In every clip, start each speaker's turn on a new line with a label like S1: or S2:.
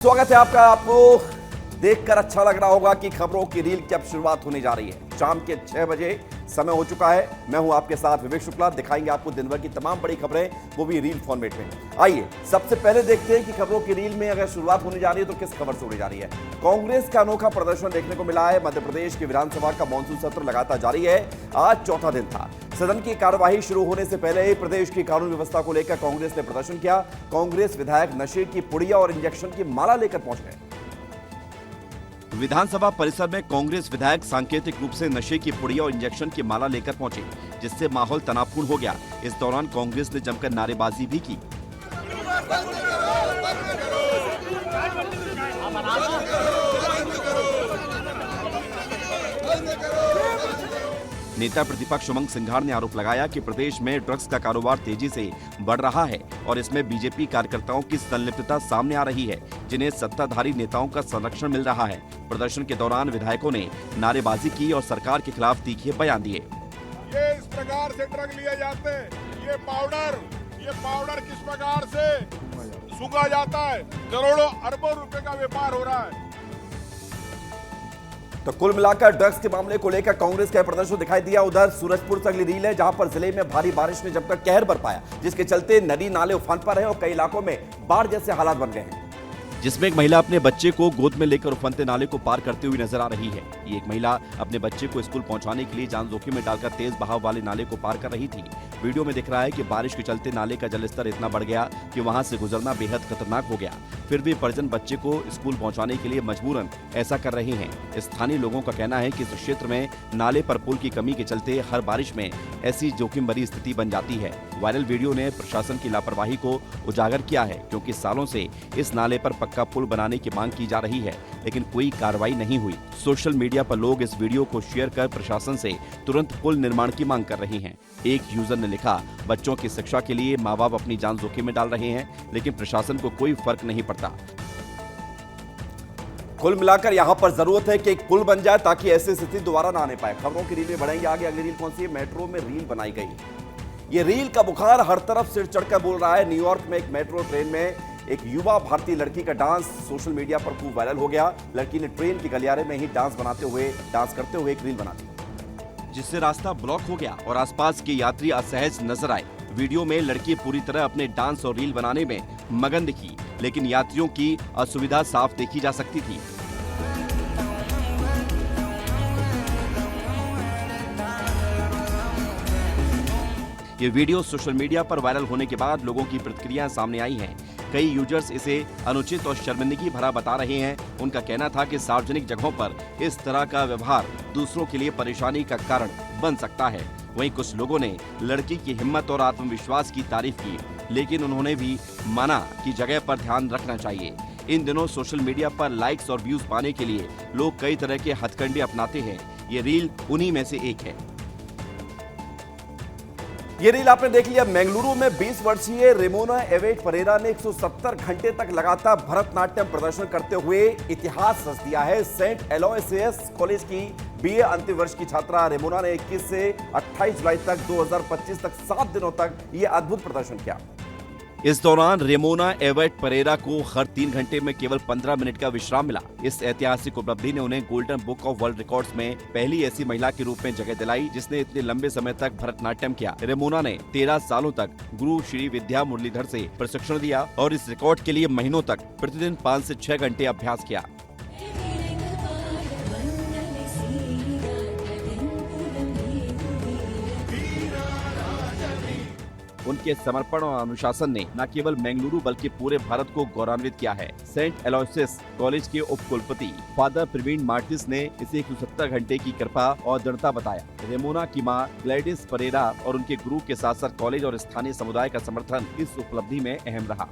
S1: स्वागत है आपका। आपको देखकर अच्छा लग रहा होगा कि खबरों की रील की अब शुरुआत होने जा रही है। शाम के 6 बजे समय हो चुका है। मैं हूं आपके साथ विवेक शुक्ला। दिखाएंगे आपको दिन भर की तमाम बड़ी खबरें, वो भी रील फॉर्मेट में। आइए सबसे पहले देखते हैं कि खबरों की रील में अगर शुरुआत होने जा रही है तो किस खबर से होने जा रही है। कांग्रेस का अनोखा प्रदर्शन देखने को मिला है। मध्य प्रदेश की विधानसभा का मानसून सत्र लगातार जारी है। आज चौथा दिन था। सदन की कार्यवाही शुरू होने से पहले ही प्रदेश की कानून व्यवस्था को लेकर कांग्रेस ने प्रदर्शन किया। कांग्रेस विधायक नशे की पुड़िया और इंजेक्शन की माला लेकर पहुंच गए। विधानसभा परिसर में कांग्रेस विधायक सांकेतिक रूप से नशे की पुड़िया और इंजेक्शन की माला लेकर पहुंचे, जिससे माहौल तनावपूर्ण हो गया। इस दौरान कांग्रेस ने जमकर नारेबाजी भी की। नेता प्रतिपक्ष उमंग सिंघार ने आरोप लगाया कि प्रदेश में ड्रग्स का कारोबार तेजी से बढ़ रहा है और इसमें बीजेपी कार्यकर्ताओं की संलिप्तता सामने आ रही है, जिन्हें सत्ताधारी नेताओं का संरक्षण मिल रहा है। प्रदर्शन के दौरान विधायकों ने नारेबाजी की और सरकार के खिलाफ तीखे बयान दिए।
S2: ये इस प्रकार से ड्रग लिए जाते हैं। ये पाउडर किस प्रकार से सूंघा जाता है। करोड़ों अरबों रुपए का व्यापार हो रहा है।
S1: तो कुल मिलाकर ड्रग्स के मामले को लेकर कांग्रेस का प्रदर्शन दिखाई दिया। उधर सूरजपुर से अगली रील है, जहां पर जिले में भारी बारिश ने जमकर कहर बरपाया, जिसके चलते नदी नाले उफान पर है और कई इलाकों में बाढ़ जैसे हालात बन गए हैं, जिसमें एक महिला अपने बच्चे को गोद में लेकर उफनते नाले को पार करते हुए नजर आ रही है। ये एक महिला अपने बच्चे को स्कूल पहुंचाने के लिए जान जोखिम में डालकर तेज बहाव वाले नाले को पार कर रही थी। वीडियो में दिख रहा है कि बारिश के चलते नाले का जलस्तर इतना बढ़ गया कि वहां से गुजरना बेहद खतरनाक हो गया। फिर भी परिजन बच्चे को स्कूल पहुंचाने के लिए मजबूरन ऐसा कर रहे हैं। स्थानीय लोगों का कहना है कि इस क्षेत्र में नाले पर पुल की कमी के चलते हर बारिश में ऐसी जोखिम भरी स्थिति बन जाती है। वायरल वीडियो ने प्रशासन की लापरवाही को उजागर किया है, क्योंकि सालों से इस नाले पर पक्का पुल बनाने की मांग की जा रही है, लेकिन कोई कार्रवाई नहीं हुई। सोशल मीडिया पर लोग इस वीडियो को शेयर कर प्रशासन से तुरंत पुल निर्माण की मांग कर रहे हैं। एक यूजर ने लिखा, बच्चों की शिक्षा के लिए माँ बाप अपनी जान जोखिम में डाल रहे हैं, लेकिन प्रशासन को कोई फर्क नहीं पड़ता। कुल मिलाकर यहाँ पर जरूरत है कि एक पुल बन जाए ताकि ऐसी स्थिति दोबारा ना आने पाए। खबरों की रील में बढ़ेंगे आगे। अगली रील कौन सी है? मेट्रो में रील बनाई गई। ये रील का बुखार हर तरफ सिर चढ़कर बोल रहा है। न्यूयॉर्क में एक मेट्रो ट्रेन में एक युवा भारतीय लड़की का डांस सोशल मीडिया पर खूब वायरल हो गया। लड़की ने ट्रेन के गलियारे में ही डांस करते हुए एक रील बना दी, जिससे रास्ता ब्लॉक हो गया और आसपास के यात्री असहज नजर आए। वीडियो में लड़की पूरी तरह अपने डांस और रील बनाने में मगन दिखी, लेकिन यात्रियों की असुविधा साफ देखी जा सकती थी। ये वीडियो सोशल मीडिया पर वायरल होने के बाद लोगों की प्रतिक्रियाएं सामने आई हैं। कई यूजर्स इसे अनुचित और शर्मिंदगी भरा बता रहे हैं। उनका कहना था कि सार्वजनिक जगहों पर इस तरह का व्यवहार दूसरों के लिए परेशानी का कारण बन सकता है। वहीं कुछ लोगों ने लड़की की हिम्मत और आत्मविश्वास की तारीफ की, लेकिन उन्होंने भी माना कि जगह पर ध्यान रखना चाहिए। इन दिनों सोशल मीडिया पर लाइक्स और व्यूज पाने के लिए लोग कई तरह के हथकंडे अपनाते हैं। ये रील उन्हीं में से एक है। ये रील आपने देख लिया। बेंगलुरु में 20 वर्षीय रेमोना एवेट परेरा ने 170 घंटे तक लगातार भरतनाट्यम प्रदर्शन करते हुए इतिहास रच दिया है। सेंट एलोयसियस कॉलेज की बीए अंतिम वर्ष की छात्रा रेमोना ने 21 से 28 जुलाई तक 2025 तक 7 दिनों तक ये अद्भुत प्रदर्शन किया। इस दौरान रेमोना एवेट परेरा को हर 3 घंटे में केवल 15 मिनट का विश्राम मिला। इस ऐतिहासिक उपलब्धि ने उन्हें golden book of world records में पहली ऐसी महिला के रूप में जगह दिलाई जिसने इतने लंबे समय तक भरतनाट्यम किया। रेमोना ने 13 सालों तक गुरु श्री विद्या मुरलीधर से प्रशिक्षण दिया और इस रिकॉर्ड के लिए महीनों तक प्रतिदिन 5 से 6 घंटे अभ्यास किया। उनके समर्पण और अनुशासन ने न केवल बेंगलुरु बल्कि पूरे भारत को गौरवान्वित किया है। सेंट एलोयसियस कॉलेज के उप कुलपति फादर प्रवीण मार्टिस ने इसे 170 घंटे की कृपा और दृढ़ता बताया। रेमोना की मां ग्लैडिस परेरा और उनके गुरु के साथ साथ कॉलेज और स्थानीय समुदाय का समर्थन इस उपलब्धि में अहम रहा।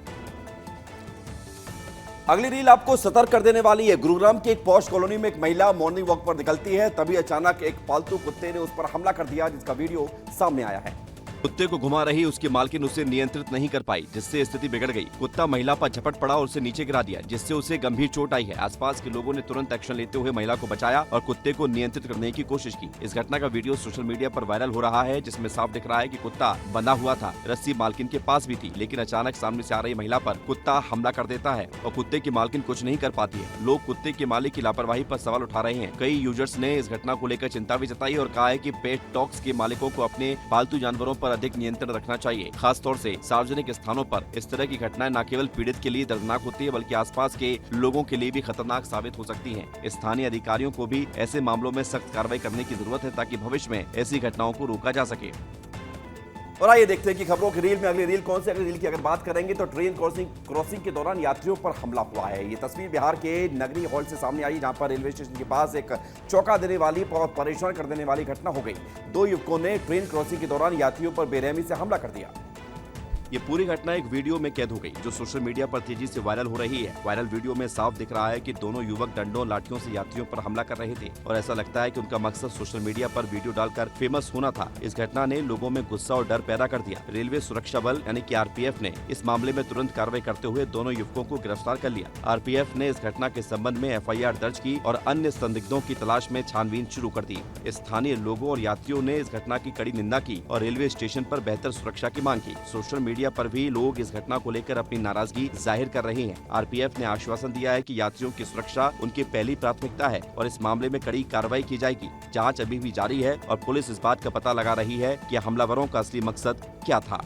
S1: अगली रील आपको सतर्क कर देने वाली है। गुरुग्राम की एक पॉश कॉलोनी में एक महिला मॉर्निंग वॉक पर निकलती है, तभी अचानक एक पालतू कुत्ते ने उस पर हमला कर दिया, जिसका वीडियो सामने आया है। कुत्ते को घुमा रही उसकी मालकिन उसे नियंत्रित नहीं कर पाई, जिससे स्थिति बिगड़ गई। कुत्ता महिला पर झपट पड़ा और उसे नीचे गिरा दिया, जिससे उसे गंभीर चोट आई है। आसपास के लोगों ने तुरंत एक्शन लेते हुए महिला को बचाया और कुत्ते को नियंत्रित करने की कोशिश की। इस घटना का वीडियो सोशल मीडिया पर वायरल हो रहा है, जिसमें साफ दिख रहा है कि कुत्ता बंधा हुआ था, रस्सी मालकिन के पास भी थी, लेकिन अचानक सामने से आ रही महिला पर कुत्ता हमला कर देता है और कुत्ते की मालकिन कुछ नहीं कर पाती है। लोग कुत्ते के मालिक की लापरवाही पर सवाल उठा रहे हैं। कई यूजर्स ने इस घटना को लेकर चिंता भी जताई और कहा है कि पेट डॉग्स के मालिकों को अपने पालतू जानवरों पर अधिक नियंत्रण रखना चाहिए। खास तौर से सार्वजनिक स्थानों पर इस तरह की घटनाएं न केवल पीड़ित के लिए दर्दनाक होती है, बल्कि आसपास के लोगों के लिए भी खतरनाक साबित हो सकती हैं। स्थानीय अधिकारियों को भी ऐसे मामलों में सख्त कार्रवाई करने की जरूरत है, ताकि भविष्य में ऐसी घटनाओं को रोका जा सके। और आइए देखते हैं कि खबरों की रील में अगली रील कौन सी। अगली रील की अगर बात करेंगे तो ट्रेन क्रॉसिंग के दौरान यात्रियों पर हमला हुआ है। ये तस्वीर बिहार के नगरी हॉल से सामने आई, जहां पर रेलवे स्टेशन के पास एक चौंका देने वाली और परेशान कर देने वाली घटना हो गई। दो युवकों ने ट्रेन क्रॉसिंग के दौरान यात्रियों पर बेरहमी से हमला कर दिया। ये पूरी घटना एक वीडियो में कैद हो गई, जो सोशल मीडिया पर तेजी से वायरल हो रही है। वायरल वीडियो में साफ दिख रहा है कि दोनों युवक डंडों लाठियों से यात्रियों पर हमला कर रहे थे और ऐसा लगता है कि उनका मकसद सोशल मीडिया पर वीडियो डालकर फेमस होना था। इस घटना ने लोगों में गुस्सा और डर पैदा कर दिया। रेलवे सुरक्षा बल यानी कि आरपीएफ ने इस मामले में तुरंत कार्रवाई करते हुए दोनों युवकों को गिरफ्तार कर लिया। आरपीएफ ने इस घटना के संबंध में एफआईआर दर्ज की और अन्य संदिग्धों की तलाश में छानबीन शुरू कर दी। स्थानीय लोगों और यात्रियों ने इस घटना की कड़ी निंदा की और रेलवे स्टेशन पर बेहतर सुरक्षा की मांग की। सोशल मीडिया पर भी लोग इस घटना को लेकर अपनी नाराजगी जाहिर कर रहे हैं। आरपीएफ ने आश्वासन दिया है कि यात्रियों की सुरक्षा उनकी पहली प्राथमिकता है और इस मामले में कड़ी कार्रवाई की जाएगी। जांच अभी भी जारी है और पुलिस इस बात का पता लगा रही है कि हमलावरों का असली मकसद क्या था।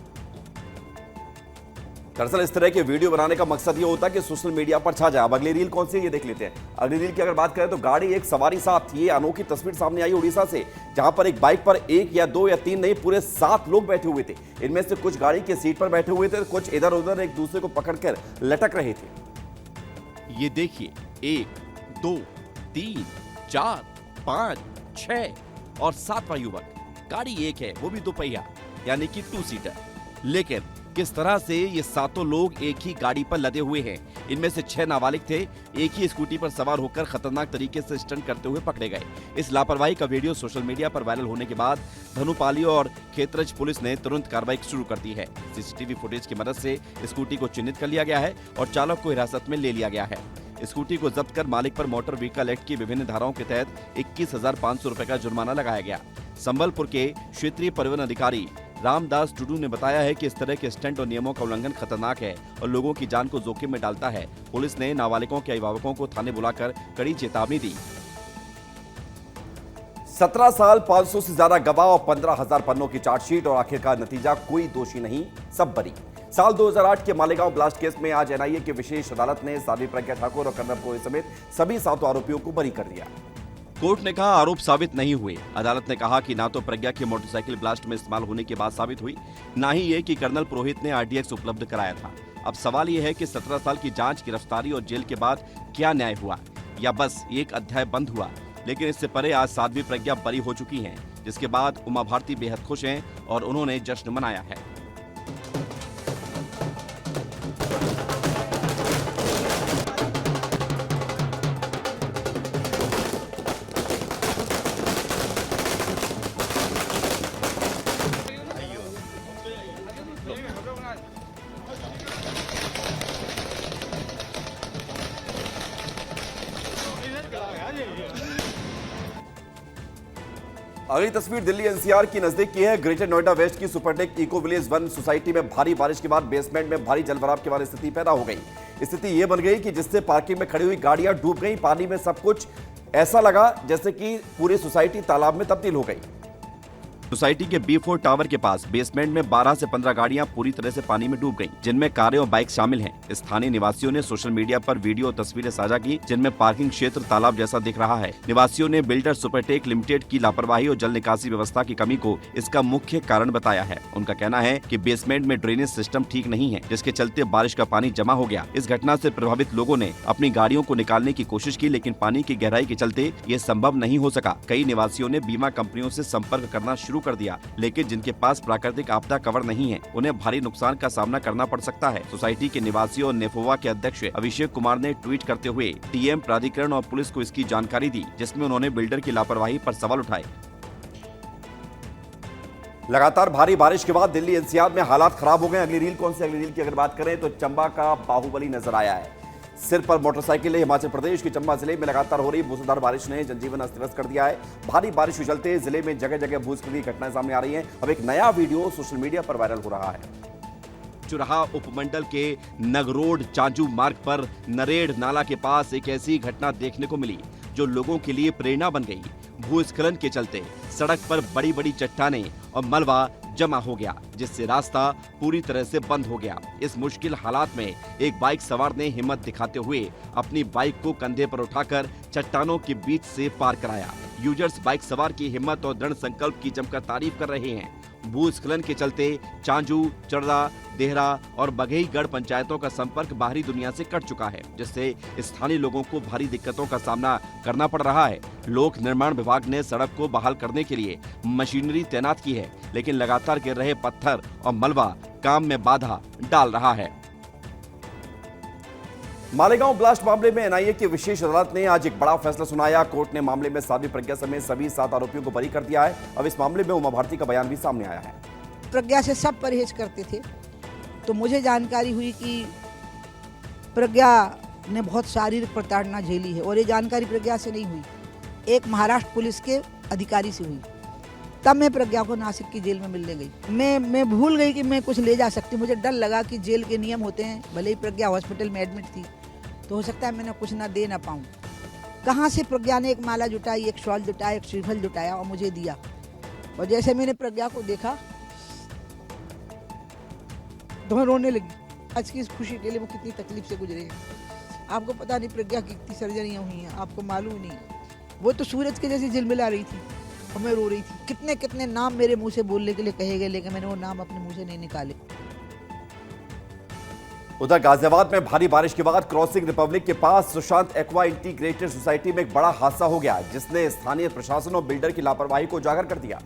S1: दरअसल इस तरह के वीडियो बनाने का मकसद ये होता है कि सोशल मीडिया पर छा जाए। अब अगली रील कौन सी है ये देख लेते हैं। अगली रील की अगर बात करें तो गाड़ी एक सवारी साथ, ये अनोखी तस्वीर सामने आई उड़ीसा से, जहां पर एक बाइक पर एक या दो या तीन नहीं पूरे 7 लोग बैठे हुए थे। इनमें से कुछ गाड़ी के सीट पर बैठे हुए थे, कुछ इधर उधर एक दूसरे को पकड़कर लटक रहे थे। ये देखिए, 1 2 3 4 5 6 और 7वां युवक। गाड़ी एक है, वो भी 2 पहिया यानी कि 2 सीटर, लेकिन किस तरह से ये 7 लोग एक ही गाड़ी पर लदे हुए हैं। इनमें से 6 नाबालिग थे, एक ही स्कूटी पर सवार होकर खतरनाक तरीके से स्टंट करते हुए पकड़े गए। इस लापरवाही का वीडियो सोशल मीडिया पर वायरल होने के बाद धनुपाली और खेतरज पुलिस ने तुरंत कार्रवाई शुरू कर दी है। सीसीटीवी फुटेज की मदद से स्कूटी को चिन्हित कर लिया गया है और चालक को हिरासत में ले लिया गया है। स्कूटी को जब्त कर मालिक पर मोटर व्हीकल एक्ट की विभिन्न धाराओं के तहत 21,500 रुपए का जुर्माना लगाया गया। संबलपुर के क्षेत्रीय परिवहन अधिकारी रामदास टुडू ने बताया है कि इस तरह के स्टंट और नियमों का उल्लंघन खतरनाक है और लोगों की जान को जोखिम में डालता है। पुलिस ने नाबालिगों के अभिभावकों को थाने बुलाकर कड़ी चेतावनी दी। 17 साल, 500 से ज्यादा गवाह और 15,000 पन्नों की चार्जशीट और आखिरकार नतीजा कोई दोषी नहीं, सब बरी। साल 2008 के मालेगांव ब्लास्ट केस में आज एनआईए की विशेष अदालत ने साध्वी प्रज्ञा ठाकुर और कर्नल कोहे समेत सभी 7 आरोपियों को बरी कर दिया। कोर्ट ने कहा आरोप साबित नहीं हुए। अदालत ने कहा कि ना तो प्रज्ञा की मोटरसाइकिल ब्लास्ट में इस्तेमाल होने की बात साबित हुई, ना ही ये कि कर्नल पुरोहित ने आरडीएक्स उपलब्ध कराया था। अब सवाल ये है कि 17 साल की जांच, गिरफ्तारी और जेल के बाद क्या न्याय हुआ, या बस एक अध्याय बंद हुआ। लेकिन इससे परे आज साध्वी प्रज्ञा बरी हो चुकी हैं, जिसके बाद उमा भारती बेहद खुश हैं और उन्होंने जश्न मनाया है। अगली तस्वीर दिल्ली एनसीआर की नजदीक की है। ग्रेटर नोएडा वेस्ट की सुपरटेक इको विलेज 1 सोसाइटी में भारी बारिश के बाद बेसमेंट में भारी जलभराव की वाली स्थिति पैदा हो गई। स्थिति यह बन गई कि जिससे पार्किंग में खड़ी हुई गाड़ियां डूब गई पानी में। सब कुछ ऐसा लगा जैसे कि पूरी सोसाइटी तालाब में तब्दील हो गई। सोसाइटी के B4 टावर के पास बेसमेंट में 12 से 15 गाड़ियां पूरी तरह से पानी में डूब गईं, जिनमें कारें और बाइक शामिल हैं। स्थानीय निवासियों ने सोशल मीडिया पर वीडियो और तस्वीरें साझा की, जिनमें पार्किंग क्षेत्र तालाब जैसा दिख रहा है। निवासियों ने बिल्डर सुपरटेक लिमिटेड की लापरवाही और जल निकासी व्यवस्था की कमी को इसका मुख्य कारण बताया है। उनका कहना है कि बेसमेंट में ड्रेनेज सिस्टम ठीक नहीं है, जिसके चलते बारिश का पानी जमा हो गया। इस घटना से प्रभावित लोगों ने अपनी गाड़ियों को निकालने की कोशिश की, लेकिन पानी की गहराई के चलते ये संभव नहीं हो सका। कई निवासियों ने बीमा कंपनियों से संपर्क करना शुरू कर दिया, लेकिन जिनके पास प्राकृतिक आपदा कवर नहीं है, उन्हें भारी नुकसान का सामना करना पड़ सकता है। सोसाइटी के निवासियों और नेफोवा के अध्यक्ष अभिषेक कुमार ने ट्वीट करते हुए टीएम, प्राधिकरण और पुलिस को इसकी जानकारी दी, जिसमें उन्होंने बिल्डर की लापरवाही पर सवाल उठाए। लगातार भारी बारिश के बाद दिल्ली एनसीआर में हालात खराब हो गए। अगली रील कौन सी? अगली रील की अगर बात करें तो चंबा का बाहुबली नजर आया है। सिर पर मोटरसाइकिल। हिमाचल प्रदेश के चंबा जिले में लगातार हो रही मूसलाधार बारिश ने जनजीवन अस्त व्यस्त कर दिया है। भारी बारिश के चलते जिले में जगह जगह भूस्खलन की घटनाएं सामने आ रही हैं। अब एक नया वीडियो सोशल मीडिया पर वायरल हो रहा है। चुराहा उपमंडल के नगरोड चांजू मार्ग पर नरेड़ नाला के पास एक ऐसी घटना देखने को मिली जो लोगों के लिए प्रेरणा बन गई। भूस्खलन के चलते सड़क पर बड़ी बड़ी चट्टानें और मलबा जमा हो गया, जिससे रास्ता पूरी तरह से बंद हो गया। इस मुश्किल हालात में एक बाइक सवार ने हिम्मत दिखाते हुए अपनी बाइक को कंधे पर उठाकर चट्टानों के बीच से पार कराया। यूजर्स बाइक सवार की हिम्मत और दृढ़ संकल्प की जमकर तारीफ कर रहे हैं। भूस्खलन के चलते चांजू, चरड़ा, देहरा और बघेईगढ़ पंचायतों का संपर्क बाहरी दुनिया से कट चुका है, जिससे स्थानीय लोगों को भारी दिक्कतों का सामना करना पड़ रहा है। लोक निर्माण विभाग ने सड़क को बहाल करने के लिए मशीनरी तैनात की है, लेकिन लगातार गिर रहे पत्थर और मलबा काम में बाधा डाल रहा है। मालेगांव ब्लास्ट मामले में एनआईए की विशेष अदालत ने आज एक बड़ा फैसला सुनाया। कोर्ट ने मामले में साध्वी प्रज्ञा समेत सभी 7 आरोपियों को बरी कर दिया है। अब इस मामले में उमा भारती का बयान भी सामने आया है।
S3: प्रज्ञा से सब परहेज करते थे, तो मुझे जानकारी हुई कि प्रज्ञा ने बहुत शारीरिक प्रताड़ना झेली है, और ये जानकारी प्रज्ञा से नहीं हुई, एक महाराष्ट्र पुलिस के अधिकारी से हुई। तब मैं प्रज्ञा को नासिक की जेल में मिलने गई। मैं भूल गई कि मैं कुछ ले जा सकती। मुझे डर लगा कि जेल के नियम होते हैं, भले ही प्रज्ञा हॉस्पिटल में एडमिट थी, तो हो सकता है मैंने कुछ ना दे ना पाऊँ। कहाँ से प्रज्ञा ने एक माला जुटाई, एक शॉल जुटाया, एक श्रीफल जुटाया और मुझे दिया। और जैसे मैंने प्रज्ञा को देखा तो मैं रोने लगी। आज की इस खुशी के लिए वो कितनी तकलीफ से गुजरे हैं। आपको पता नहीं प्रज्ञा की कितनी सर्जरियाँ हुई हैं, आपको मालूम नहीं। वो तो सूरज के जैसे झिलमिला रही थी और मैं रो रही थी। कितने कितने नाम मेरे मुंह से बोलने के लिए कहे गए, लेकिन मैंने वो नाम अपने मुंह से नहीं निकाले।
S1: उधर गाजियाबाद में भारी बारिश के बाद क्रॉसिंग रिपब्लिक के पास सुशांत एक्वा इंटीग्रेटेड सोसाइटी में एक बड़ा हादसा हो गया, जिसने स्थानीय प्रशासन और बिल्डर की लापरवाही को उजागर कर दिया।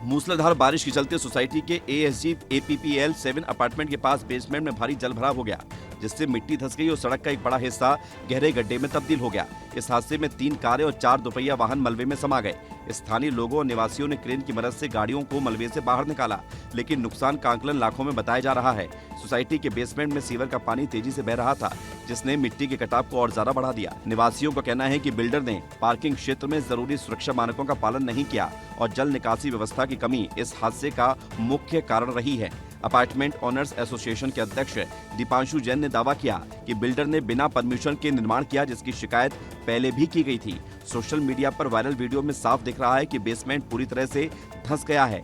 S1: मूसलाधार बारिश के चलते सोसाइटी के ASG APPL 7 अपार्टमेंट के पास बेसमेंट में भारी जलभराव हो गया, जिससे मिट्टी धंस गई और सड़क का एक बड़ा हिस्सा गहरे गड्ढे में तब्दील हो गया। इस हादसे में 3 कारें और 4 दोपहिया वाहन मलबे में समा गए। स्थानीय लोगों और निवासियों ने क्रेन की मदद से गाड़ियों को मलबे से बाहर निकाला, लेकिन नुकसान का आकलन लाखों में बताया जा रहा है। सोसाइटी के बेसमेंट में सीवर का पानी तेजी से बह रहा था, जिसने मिट्टी के कटाव को और ज्यादा बढ़ा दिया। निवासियों का कहना है कि बिल्डर ने पार्किंग क्षेत्र में जरूरी सुरक्षा मानकों का पालन नहीं किया और जल निकासी व्यवस्था की कमी इस हादसे का मुख्य कारण रही है। अपार्टमेंट ओनर्स एसोसिएशन के अध्यक्ष दीपांशु जैन ने दावा किया कि बिल्डर ने बिना परमिशन के निर्माण किया, जिसकी शिकायत पहले भी की गई थी। सोशल मीडिया पर वायरल वीडियो में साफ दिख रहा है कि बेसमेंट पूरी तरह से धंस गया है।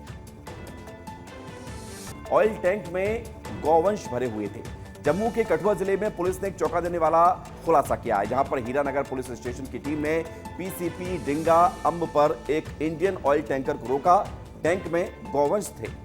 S1: ऑयल टैंक में गौवंश भरे हुए थे। जम्मू के कठुआ जिले में पुलिस ने एक चौंका देने वाला खुलासा किया है, जहां पर हीरानगर पुलिस स्टेशन की टीम ने PCP डिंगा अंब पर एक इंडियन ऑयल टैंकर को रोका। टैंक में गौवंश थे।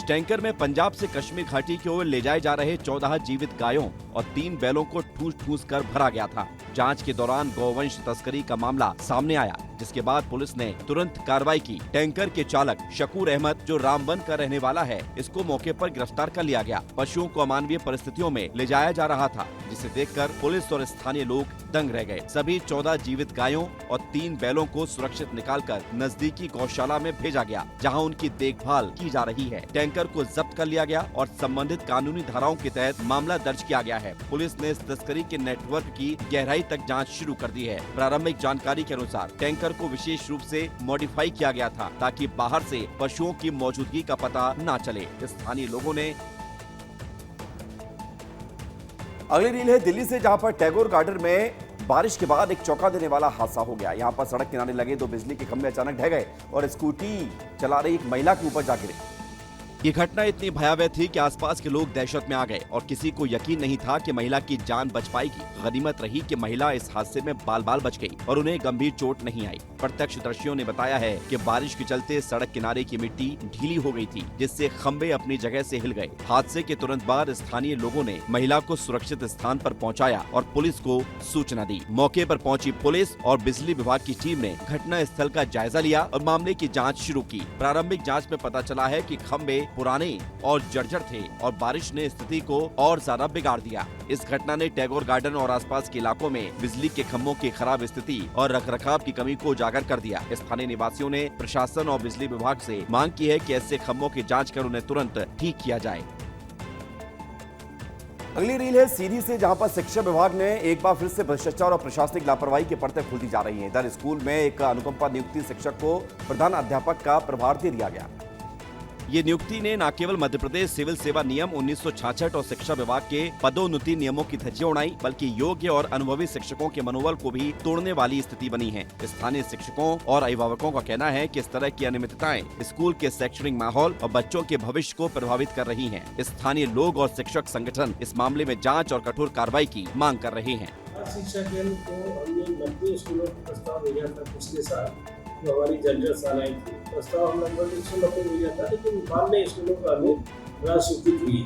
S1: टैंकर में पंजाब से कश्मीर घाटी की ओर ले जाए जा रहे 14 जीवित गायों और 3 बैलों को ठूस कर भरा गया था। जांच के दौरान गौवंश तस्करी का मामला सामने आया, जिसके बाद पुलिस ने तुरंत कार्रवाई की। टैंकर के चालक शकूर अहमद, जो रामबन का रहने वाला है, इसको मौके पर गिरफ्तार कर लिया गया। पशुओं को अमानवीय परिस्थितियों में ले जाया जा रहा था, जिसे देखकर पुलिस और स्थानीय लोग दंग रह गए। सभी 14 जीवित गायों और 3 बैलों को सुरक्षित निकालकर नजदीकी गौशाला में भेजा गया, जहां उनकी देखभाल की जा रही है। टैंकर को जब्त कर लिया गया और संबंधित कानूनी धाराओं के तहत मामला दर्ज किया गया है। पुलिस ने इस तस्करी के नेटवर्क की गहराई तक जांच शुरू कर दी है। प्रारंभिक जानकारी के अनुसार टैंकर को विशेष रूप से मॉडिफाई किया गया था, ताकि बाहर से पशुओं की मौजूदगी का पता न चले। स्थानीय लोगों ने अगली रील है दिल्ली से, जहां पर टैगोर गार्डन में बारिश के बाद एक चौंका देने वाला हादसा हो गया। यहां पर सड़क किनारे लगे 2 बिजली के खंभे अचानक ढह गए और स्कूटी चला रही एक महिला के ऊपर जा गिरे। ये घटना इतनी भयावह थी कि आसपास के लोग दहशत में आ गए और किसी को यकीन नहीं था कि महिला की जान बच पाएगी। गनीमत रही कि महिला इस हादसे में बाल-बाल बच गई और उन्हें गंभीर चोट नहीं आई। प्रत्यक्षदर्शियों ने बताया है कि बारिश के चलते सड़क किनारे की मिट्टी ढीली हो गई थी, जिससे खंभे अपनी जगह से हिल गए। हादसे के तुरंत बाद स्थानीय लोगों ने महिला को सुरक्षित स्थान पर पहुंचाया और पुलिस को सूचना दी। मौके पर पहुंची पुलिस और बिजली विभाग की टीम ने घटना स्थल का जायजा लिया और मामले की जाँच शुरू की। प्रारंभिक जाँच में पता चला है कि खंभे पुराने और जर्जर थे और बारिश ने स्थिति को और ज्यादा बिगाड़ दिया। इस घटना ने टैगोर गार्डन और आसपास के इलाकों में बिजली के खंभों की खराब स्थिति और रखरखाव की कमी को उजागर कर दिया। स्थानीय निवासियों ने प्रशासन और बिजली विभाग से मांग की है कि ऐसे खंभों की जांच कर उन्हें तुरंत ठीक किया जाए। अगली रील है सीधी से, जहां पर शिक्षा विभाग ने एक बार फिर से भ्रष्टाचार और प्रशासनिक लापरवाही की परतें खुलती जा रही हैं। इधर स्कूल में एक अनुकंपा नियुक्ति शिक्षक को प्रधान अध्यापक का प्रभार दे दिया गया। ये नियुक्ति ने न केवल मध्य प्रदेश सिविल सेवा नियम 1966 और शिक्षा विभाग के पदोन्नति नियमों की धज्जियां उड़ाई, बल्कि योग्य और अनुभवी शिक्षकों के मनोबल को भी तोड़ने वाली स्थिति बनी है। स्थानीय शिक्षकों और अभिभावकों का कहना है कि इस तरह की अनियमितताएं स्कूल के शैक्षणिक माहौल और बच्चों के भविष्य को प्रभावित कर रही हैं। स्थानीय लोग और शिक्षक संगठन इस मामले में जाँच और कठोर कार्रवाई की मांग कर रहे हैं।
S4: शिक्षा केंद्र को हमने 90 स्कूलों को प्रस्ताव भेजा था पिछले साल, जो हमारी जर्जर साल आई थी। प्रस्ताव हम लगभग 190 भेजा था, लेकिन 92 स्कूलों का हमें राशि स्वीकृत हुई है।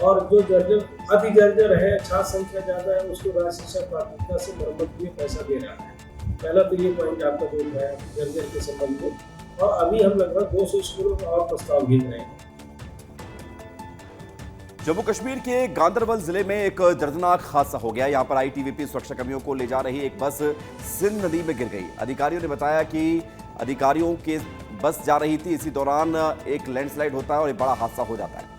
S4: और जो जर्जर अति जर्जर है, छात्र संख्या ज्यादा है, उसको राज्य शिक्षा प्राथमिकता से मरम्मत के लिए पैसा दे रहा है। पहला तो ये पॉइंट आपको देख रहा है जर्जर के संबंध में। और अभी हम लगभग 200 स्कूलों का और प्रस्ताव भेज रहे हैं।
S1: जम्मू कश्मीर के गांदरबल जिले में एक दर्दनाक हादसा हो गया। यहां पर आईटीबीपी सुरक्षा कर्मियों को ले जा रही एक बस सिंध नदी में गिर गई। अधिकारियों ने बताया कि अधिकारियों की बस जा रही थी, इसी दौरान एक लैंडस्लाइड होता है और एक बड़ा हादसा हो जाता है।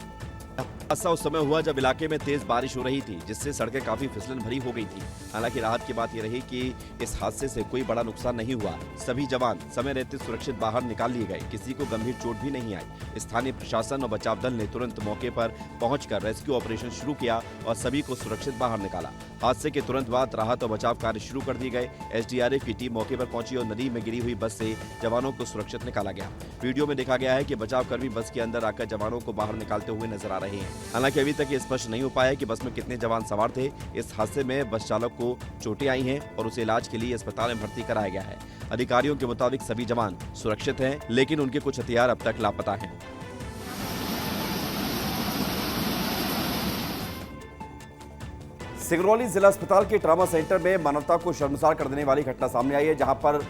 S1: हादसा उस समय हुआ जब इलाके में तेज बारिश हो रही थी, जिससे सड़कें काफी फिसलन भरी हो गई थी। हालांकि राहत की बात यह रही कि इस हादसे से कोई बड़ा नुकसान नहीं हुआ। सभी जवान समय रहते सुरक्षित बाहर निकाल लिए गए। किसी को गंभीर चोट भी नहीं आई। स्थानीय प्रशासन और बचाव दल ने तुरंत मौके पर पहुंचकर रेस्क्यू ऑपरेशन शुरू किया और सभी को सुरक्षित बाहर निकाला। हादसे के तुरंत बाद राहत और बचाव कार्य शुरू कर दिए गए। एसडीआरएफ की टीम मौके पर पहुंची और नदी में गिरी हुई बस से जवानों को सुरक्षित निकाला गया। वीडियो में देखा गया है कि बचाव कर्मी बस के अंदर आकर जवानों को बाहर निकालते हुए नजर आ रहे हैं। हालांकि अभी तक ये स्पष्ट नहीं हो पाया कि बस में कितने जवान सवार थे। इस हादसे में बस चालक को चोटें आई हैं और उसे इलाज के लिए अस्पताल में भर्ती कराया गया है। अधिकारियों के मुताबिक सभी जवान सुरक्षित हैं, लेकिन उनके कुछ हथियार अब तक लापता हैं। सिंगरौली जिला अस्पताल के ट्रामा सेंटर में मानवता को शर्मसार कर देने वाली घटना सामने आई है, जहां पर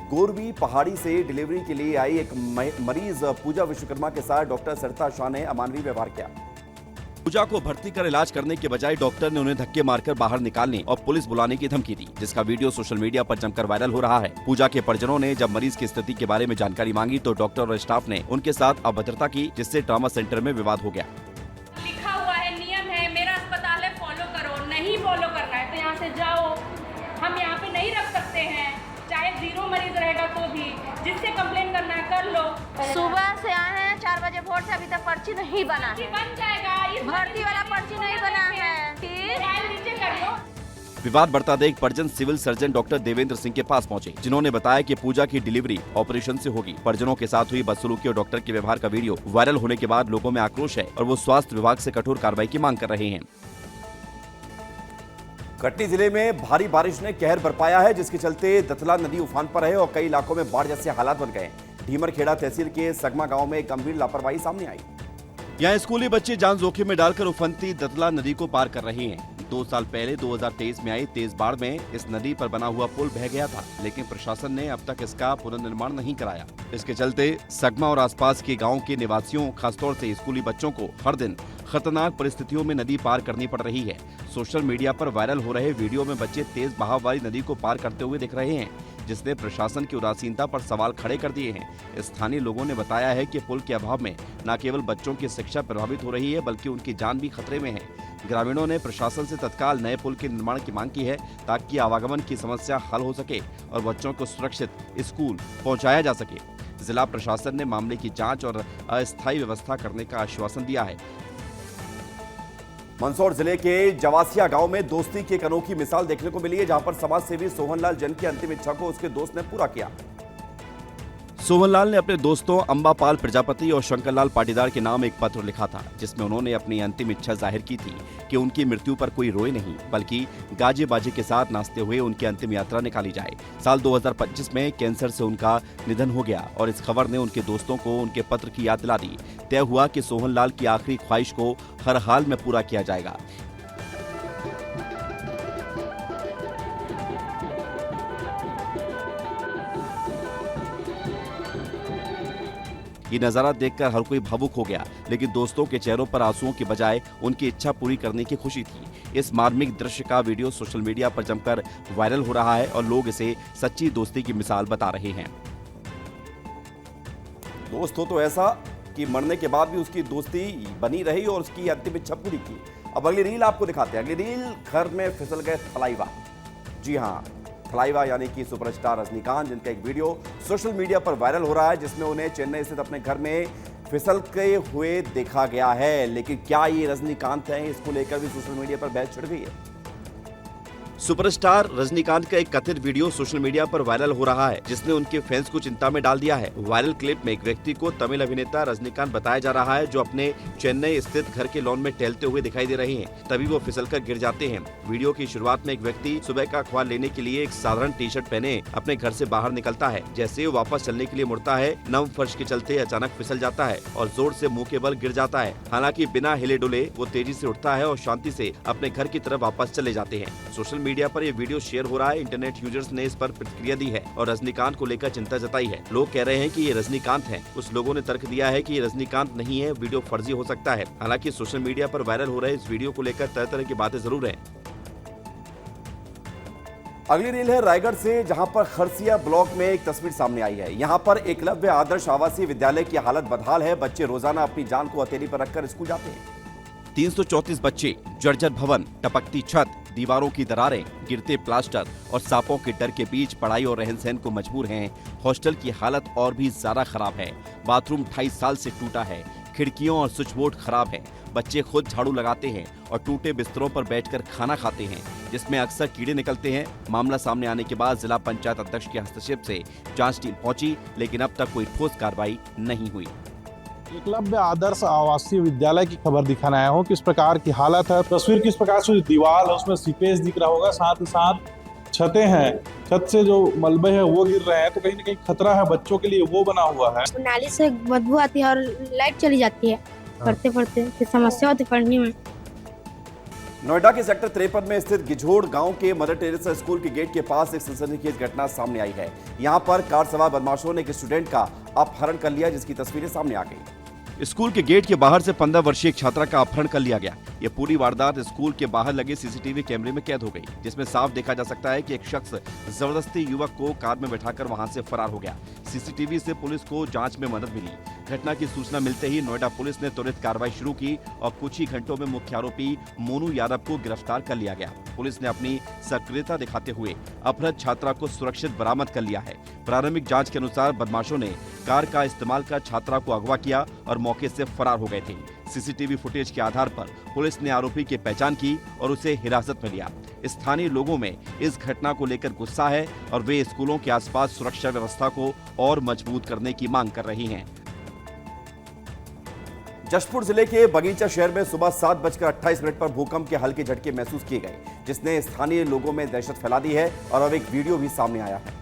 S1: गोरवी पहाड़ी से डिलीवरी के लिए आई एक मरीज पूजा विश्वकर्मा के साथ डॉक्टर सरिता शाह ने अमानवीय व्यवहार किया। पूजा को भर्ती कर इलाज करने के बजाय डॉक्टर ने उन्हें धक्के मारकर बाहर निकालने और पुलिस बुलाने की धमकी दी, जिसका वीडियो सोशल मीडिया पर जमकर वायरल हो रहा है। पूजा के परिजनों ने जब मरीज की स्थिति के बारे में जानकारी मांगी तो डॉक्टर और स्टाफ ने उनके साथ अभद्रता की, जिससे ट्रामा सेंटर में विवाद हो गया।
S5: लिखा हुआ है, नियम है, मेरा अस्पताल है, फॉलो करो। नहीं फॉलो करना है तो यहाँ से जाओ। हम यहाँ पे नहीं रख सकते हैं, चाहे 0 मरीज रहेगा तो भी। जिससे कंप्लेन करना है कर लो।
S6: सुबह से आए हैं 4 बजे भोर से, अभी तक पर्ची नहीं बना है।
S5: बन जाएगा,
S6: भर्ती वाला पर्ची नहीं बना है।
S5: नीचे कर लो।
S1: विवाद बढ़ता देख परिजन civil surgeon doctor Devendra Singh के पास पहुंचे, जिन्होंने बताया कि पूजा की डिलीवरी ऑपरेशन से होगी। परिजनों के साथ हुई बदसलूकी और डॉक्टर के व्यवहार का वीडियो वायरल होने के बाद लोगों में आक्रोश है और वो स्वास्थ्य विभाग से कठोर कार्रवाई की मांग कर रहे हैं। कटनी जिले में भारी बारिश ने कहर बरपाया है, जिसके चलते दतला नदी उफान पर है और कई इलाकों में बाढ़ जैसे हालात बन गए। ढीमरखेड़ा तहसील के सगमा गांव में गंभीर लापरवाही सामने आई। यहाँ स्कूली बच्चे जान जोखिम में डालकर उफनती दतला नदी को पार कर रहे हैं। 2 साल पहले 2023 में आई तेज बाढ़ में इस नदी पर बना हुआ पुल बह गया था, लेकिन प्रशासन ने अब तक इसका पुनर्निर्माण नहीं कराया। इसके चलते सगमा और आसपास के गांव के निवासियों, खासतौर से स्कूली बच्चों को हर दिन खतरनाक परिस्थितियों में नदी पार करनी पड़ रही है। सोशल मीडिया पर वायरल हो रहे वीडियो में बच्चे तेज बहाव वाली नदी को पार करते हुए दिख रहे हैं, जिसने प्रशासन की उदासीनता पर सवाल खड़े कर दिए हैं। स्थानीय लोगों ने बताया है कि पुल के अभाव में न केवल बच्चों की शिक्षा प्रभावित हो रही है, बल्कि उनकी जान भी खतरे में है। ग्रामीणों ने प्रशासन से तत्काल नए पुल के निर्माण की मांग की है, ताकि आवागमन की समस्या हल हो सके और बच्चों को सुरक्षित स्कूल पहुंचाया जा सके। जिला प्रशासन ने मामले की जांच और अस्थायी व्यवस्था करने का आश्वासन दिया है। मंदसौर जिले के जवासिया गांव में दोस्ती की एक अनोखी मिसाल देखने को मिली है, जहां पर समाज सेवी सोहनलाल जैन की अंतिम इच्छा को उसके दोस्त ने पूरा किया। सोहनलाल ने अपने दोस्तों अंबापाल प्रजापति और शंकरलाल पाटीदार के नाम एक पत्र लिखा था, जिसमें उन्होंने अपनी अंतिम इच्छा जाहिर की थी कि उनकी मृत्यु पर कोई रोए नहीं, बल्कि गाजे बाजे के साथ नाचते हुए उनकी अंतिम यात्रा निकाली जाए। साल 2025 में कैंसर से उनका निधन हो गया और इस खबर ने उनके दोस्तों को उनके पत्र की याद दिला दी। तय हुआ कि सोहनलाल की आखिरी ख्वाहिश को हर हाल में पूरा किया जाएगा। ये नजारा देखकर हर कोई भावुक हो गया, लेकिन दोस्तों के चेहरों पर आंसुओं की बजाय उनकी इच्छा पूरी करने की खुशी थी। इस मार्मिक दृश्य का वीडियो सोशल मीडिया पर जमकर वायरल हो रहा है और लोग इसे सच्ची दोस्ती की मिसाल बता रहे हैं। दोस्त हो तो ऐसा कि मरने के बाद भी उसकी दोस्ती बनी रही और उसकी अंतिम इच्छा पूरी की। अब अगली रील आपको दिखाते हैं। अगली रील, घर में फिसल गए थलाइवा। जी हाँ, थलाइवा यानी कि सुपरस्टार रजनीकांत, जिनका एक वीडियो सोशल मीडिया पर वायरल हो रहा है, जिसमें उन्हें चेन्नई स्थित अपने घर में फिसलते हुए देखा गया है। लेकिन क्या ये रजनीकांत हैं, इसको लेकर भी सोशल मीडिया पर बहस छिड़ गई है। सुपरस्टार रजनीकांत का एक कथित वीडियो सोशल मीडिया पर वायरल हो रहा है, जिसने उनके फैंस को चिंता में डाल दिया है। वायरल क्लिप में एक व्यक्ति को तमिल अभिनेता रजनीकांत बताया जा रहा है, जो अपने चेन्नई स्थित घर के लॉन में टहलते हुए दिखाई दे रहे हैं। तभी वो फिसलकर गिर जाते हैं। वीडियो की शुरुआत में एक व्यक्ति सुबह का अखबार लेने के लिए एक साधारण टी शर्ट पहने अपने घर से बाहर निकलता है। जैसे वो वापस चलने के लिए मुड़ता है, नम फर्श के चलते अचानक फिसल जाता है और जोर से मुंह के बल गिर जाता है। हालांकि बिना हिले डुले वो तेजी से उठता है और शांति से अपने घर की तरफ वापस चले जाते हैं। सोशल मीडिया पर ये वीडियो शेयर हो रहा है। इंटरनेट यूजर्स ने इस पर प्रतिक्रिया दी है और रजनीकांत को लेकर चिंता जताई है। लोग कह रहे हैं कि ये रजनीकांत हैं। कुछ लोगों ने तर्क दिया है कि ये रजनीकांत नहीं है, वीडियो फर्जी हो सकता है। हालांकि सोशल मीडिया पर वायरल हो रहे इस वीडियो को लेकर तरह तरह की बातें जरूर हैं। अगली रील है रायगढ़ से, जहां पर खरसिया ब्लॉक में एक तस्वीर सामने आई है। यहां पर एकलव्य आदर्श आवासीय विद्यालय की हालत बदहाल है। बच्चे रोजाना अपनी जान को हथेली पर रखकर स्कूल जाते हैं। 334 बच्चे, जर्जर भवन, टपकती छत, दीवारों की दरारें, गिरते प्लास्टर और सांपों के डर के बीच पढ़ाई और रहन सहन को मजबूर हैं। हॉस्टल की हालत और भी ज्यादा खराब है। बाथरूम 28 साल से टूटा है। खिड़कियों और स्विच बोर्ड खराब है। बच्चे खुद झाड़ू लगाते हैं और टूटे बिस्तरों पर बैठकर खाना खाते हैं, जिसमें अक्सर कीड़े निकलते हैं। मामला सामने आने के बाद जिला पंचायत अध्यक्ष के हस्तक्षेप से जांच टीम पहुंची, लेकिन अब तक कोई ठोस कार्रवाई नहीं हुई।
S7: एकलव्य आदर्श आवासीय विद्यालय की खबर दिखाने आया हूँ। किस प्रकार की हालत है, तस्वीर किस प्रकार से, दीवार है उसमें सीपेज दिख रहा होगा, साथ ही साथ छतें हैं, छत से जो मलबे हैं वो गिर रहे हैं, तो कहीं ना कहीं खतरा है बच्चों के लिए, वो बना हुआ है।
S8: नाली से बदबू आती है और लाइट चली जाती है पढ़ते पढ़ते, फिर समस्या होती पढ़ने में।
S1: नोएडा के सेक्टर 53 में स्थित गिझोड़ गांव के मदर टेरेसा स्कूल के गेट के पास एक सनसनीखेज घटना सामने आई है। यहां पर कार सवार बदमाशों ने एक स्टूडेंट का अपहरण कर लिया, जिसकी तस्वीरें सामने आ गई। स्कूल के गेट के बाहर से 15 वर्षीय एक छात्रा का अपहरण कर लिया गया। ये पूरी वारदात स्कूल के बाहर लगे सीसीटीवी कैमरे में कैद हो गई, जिसमें साफ देखा जा सकता है कि एक शख्स जबरदस्ती युवक को कार में बैठाकर वहां से फरार हो गया। सीसीटीवी से पुलिस को जांच में मदद मिली। घटना की सूचना मिलते ही नोएडा पुलिस ने त्वरित कार्रवाई शुरू की और कुछ ही घंटों में मुख्य आरोपी मोनू यादव को गिरफ्तार कर लिया गया। पुलिस ने अपनी सक्रियता दिखाते हुए अपहृत छात्रा को सुरक्षित बरामद कर लिया है। प्रारंभिक जांच के अनुसार बदमाशों ने कार का इस्तेमाल कर छात्रा को अगवा किया और मौके से फरार हो गए थे। सीसीटीवी फुटेज के आधार पर पुलिस ने आरोपी की पहचान की और उसे हिरासत में लिया। स्थानीय लोगों में इस घटना को लेकर गुस्सा है और वे स्कूलों के आसपास सुरक्षा व्यवस्था को और मजबूत करने की मांग कर रही हैं। जशपुर जिले के बगीचा शहर में सुबह 7:28 पर भूकंप के हल्के झटके महसूस किए गए, जिसने स्थानीय लोगों में दहशत फैला दी है और अब एक वीडियो भी सामने आया है।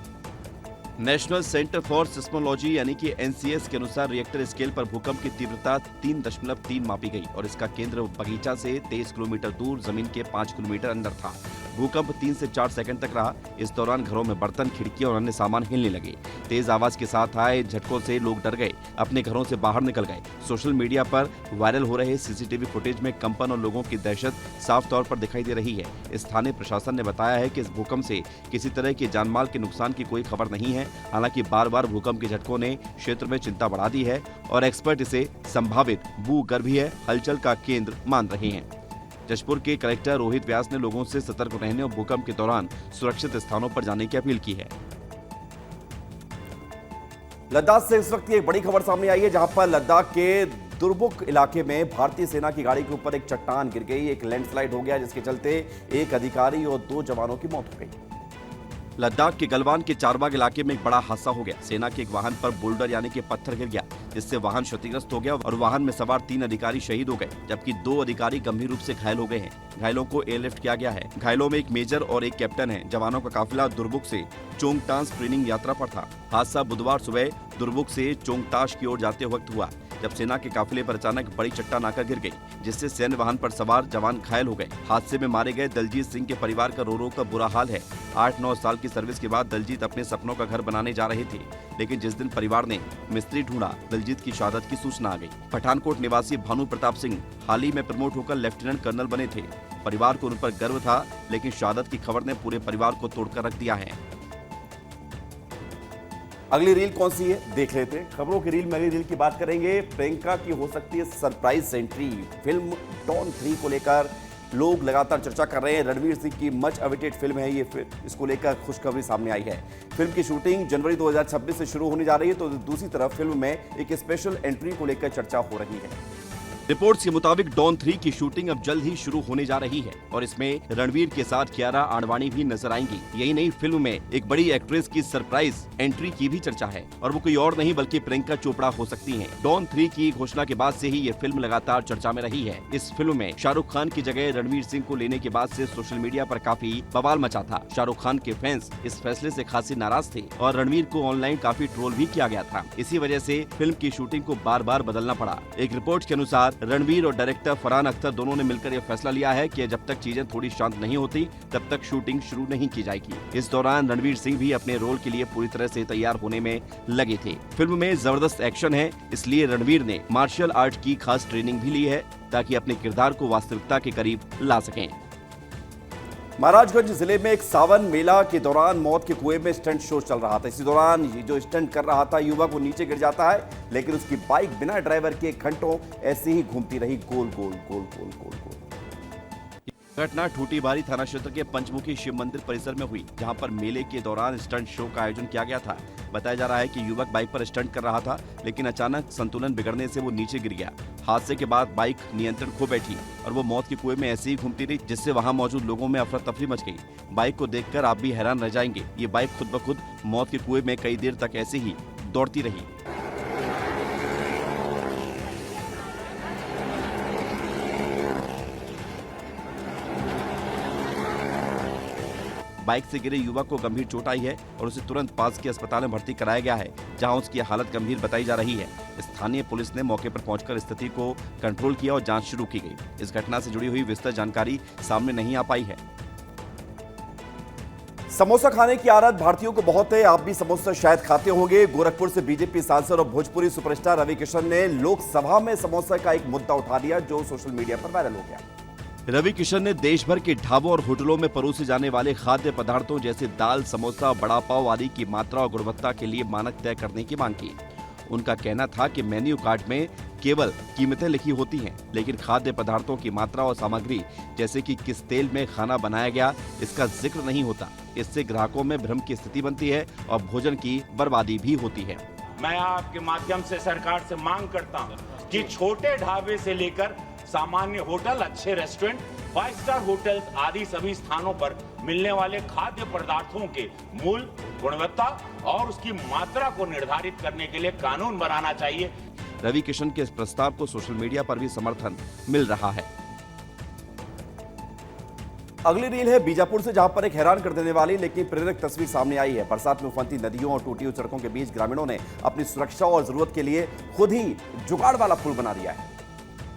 S1: नेशनल सेंटर फॉर सिस्मोलॉजी यानी कि एनसीएस के अनुसार रिएक्टर स्केल पर भूकंप की तीव्रता 3.3 मापी गई और इसका केंद्र बगीचा से 23 किलोमीटर दूर जमीन के 5 किलोमीटर अंदर था। भूकंप 3 से 4 सेकंड तक रहा। इस दौरान घरों में बर्तन, खिड़कियां और अन्य सामान हिलने लगे। तेज आवाज के साथ आए झटकों से लोग डर गए, अपने घरों से बाहर निकल गए। सोशल मीडिया पर वायरल हो रहे सीसीटीवी फुटेज में कंपन और लोगों की दहशत साफ तौर पर दिखाई दे रही है। स्थानीय प्रशासन ने बताया है कि इस भूकंप से किसी तरह के जानमाल के नुकसान की कोई खबर नहीं है। हालांकि बार-बार भूकंप के झटकों ने क्षेत्र में चिंता बढ़ा दी है और एक्सपर्ट इसे संभावित भूगर्भीय हलचल का केंद्र मान रहे हैं। जशपुर के कलेक्टर रोहित व्यास ने लोगों से सतर्क रहने और भूकंप के दौरान सुरक्षित स्थानों पर जाने की अपील की है। लद्दाख से इस वक्त एक बड़ी खबर सामने आई है, जहां पर लद्दाख के दुर्बुक इलाके में भारतीय सेना की गाड़ी के ऊपर एक चट्टान गिर गई। एक लैंडस्लाइड हो गया, जिसके चलते एक अधिकारी और 2 जवानों की मौत हो गई। लद्दाख के गलवान के चारबाग इलाके में एक बड़ा हादसा हो गया। सेना के एक वाहन पर बोल्डर यानी कि पत्थर गिर गया, जिससे वाहन क्षतिग्रस्त हो गया और वाहन में सवार 3 अधिकारी शहीद हो गए, जबकि 2 अधिकारी गंभीर रूप से घायल हो गए हैं। घायलों को एयरलिफ्ट किया गया है। घायलों में एक मेजर और एक कैप्टन है। जवानों का काफिला दुर्बुक से चोंगटास ट्रेनिंग यात्रा पर था। हादसा बुधवार सुबह दुर्बुक से चोंगटाश की ओर जाते वक्त हुआ, जब सेना के काफिले पर अचानक बड़ी चट्टान आकर गिर गई, जिससे सैन्य वाहन पर सवार जवान घायल हो गए। हादसे में मारे गए दलजीत सिंह के परिवार का रो रो कर बुरा हाल है। 8-9 साल की सर्विस के बाद दलजीत अपने सपनों का घर बनाने जा रहे थे, लेकिन जिस दिन परिवार ने मिस्त्री ढूंढा, दलजीत की शहादत की सूचना आ गई। पठानकोट निवासी भानु प्रताप सिंह हाल ही में प्रमोट होकर लेफ्टिनेंट कर्नल बने थे। परिवार को उन पर गर्व था, लेकिन शहादत की खबर ने पूरे परिवार को तोड़कर रख दिया है। अगली रील कौन सी है, देख लेते हैं। खबरों की रील में अगली रील की बात करेंगे। प्रियंका की हो सकती है सरप्राइज एंट्री। फिल्म डॉन 3 को लेकर लोग लगातार चर्चा कर रहे हैं। रणवीर सिंह की मच अवेटेड फिल्म है ये, इसको लेकर खुशखबरी सामने आई है। फिल्म की शूटिंग जनवरी 2026 से शुरू होने जा रही है, तो दूसरी तरफ फिल्म में एक स्पेशल एंट्री को लेकर चर्चा हो रही है। रिपोर्ट्स के मुताबिक डॉन 3 की शूटिंग अब जल्द ही शुरू होने जा रही है और इसमें रणवीर के साथ कियारा आडवाणी भी नजर आएंगी। यही नहीं, फिल्म में एक बड़ी एक्ट्रेस की सरप्राइज एंट्री की भी चर्चा है और वो कोई और नहीं बल्कि प्रियंका चोपड़ा हो सकती हैं। डॉन 3 की घोषणा के बाद से ही ये फिल्म लगातार चर्चा में रही है। इस फिल्म में शाहरुख खान की जगह रणवीर सिंह को लेने के बाद से सोशल मीडिया पर काफी बवाल मचा था। शाहरुख खान के फैंस इस फैसले से खासी नाराज थे और रणवीर को ऑनलाइन काफी ट्रोल भी किया गया था। इसी वजह से फिल्म की शूटिंग को बार बार बदलना पड़ा। एक रिपोर्ट के अनुसार रणवीर और डायरेक्टर फरहान अख्तर दोनों ने मिलकर यह फैसला लिया है कि जब तक चीजें थोड़ी शांत नहीं होती तब तक शूटिंग शुरू नहीं की जाएगी। इस दौरान रणवीर सिंह भी अपने रोल के लिए पूरी तरह से तैयार होने में लगे थे। फिल्म में जबरदस्त एक्शन है, इसलिए रणवीर ने मार्शल आर्ट की खास ट्रेनिंग भी ली है ताकि अपने किरदार को वास्तविकता के करीब ला सकें। महाराजगंज जिले में एक सावन मेला के दौरान मौत के कुएं में स्टंट शो चल रहा था। इसी दौरान जो स्टंट कर रहा था युवक वो नीचे गिर जाता है, लेकिन उसकी बाइक बिना ड्राइवर के घंटों ऐसे ही घूमती रही गोल गोल गोल गोल गोल गोल। घटना ठूटीबारी थाना क्षेत्र के पंचमुखी शिव मंदिर परिसर में हुई, जहां पर मेले के दौरान स्टंट शो का आयोजन किया गया था। बताया जा रहा है कि युवक बाइक पर स्टंट कर रहा था, लेकिन अचानक संतुलन बिगड़ने से वो नीचे गिर गया। हादसे के बाद बाइक नियंत्रण खो बैठी और वो मौत के कुएं में ऐसे ही घूमती रही, जिससे वहां मौजूद लोगों में अफरा तफरी मच गई। बाइक को देखकर आप भी हैरान रह जाएंगे। ये बाइक खुद ब खुद मौत के कुएं में कई देर तक ऐसे ही दौड़ती रही। बाइक से गिरे युवक को गंभीर चोट आई है और उसे तुरंत पास के अस्पताल में भर्ती कराया गया है, जहां उसकी हालत गंभीर बताई जा रही है। स्थानीय पुलिस ने मौके पर पहुंचकर स्थिति को कंट्रोल किया और जांच शुरू की गई। इस घटना से जुड़ी हुई विस्तृत जानकारी सामने नहीं आ पाई है। समोसा खाने की आदत भारतीयों को बहुत है, आप भी समोसा शायद खाते होंगे। गोरखपुर से बीजेपी सांसद और भोजपुरी सुपरस्टार रवि किशन ने लोकसभा में समोसा का एक मुद्दा उठा दिया जो सोशल मीडिया पर वायरल हो गया। रवि किशन ने देश भर के ढाबों और होटलों में परोसे जाने वाले खाद्य पदार्थों जैसे दाल, समोसा, बड़ा पाव आदि की मात्रा और गुणवत्ता के लिए मानक तय करने की मांग की। उनका कहना था कि मेन्यू कार्ड में केवल कीमतें लिखी होती हैं, लेकिन खाद्य पदार्थों की मात्रा और सामग्री जैसे कि किस तेल में खाना बनाया गया इसका जिक्र नहीं होता। इससे ग्राहकों में भ्रम की स्थिति बनती है और भोजन की बर्बादी भी होती है।
S9: मैं आपके माध्यम से सरकार से मांग करता हूँ कि छोटे ढाबे से लेकर सामान्य होटल, अच्छे रेस्टोरेंट, 5 स्टार होटल्स आदि सभी स्थानों पर मिलने वाले खाद्य पदार्थों के मूल्य, गुणवत्ता और उसकी मात्रा को निर्धारित करने के लिए कानून बनाना चाहिए।
S1: रवि किशन के इस प्रस्ताव को सोशल मीडिया पर भी समर्थन मिल रहा है। अगली रील है बीजापुर से, जहां पर एक हैरान कर देने वाली लेकिन प्रेरक तस्वीर सामने आई है। बरसात में उफनती नदियों और टूटी हुई सड़कों के बीच ग्रामीणों ने अपनी सुरक्षा और जरूरत के लिए खुद ही जुगाड़ वाला पुल बना दिया है।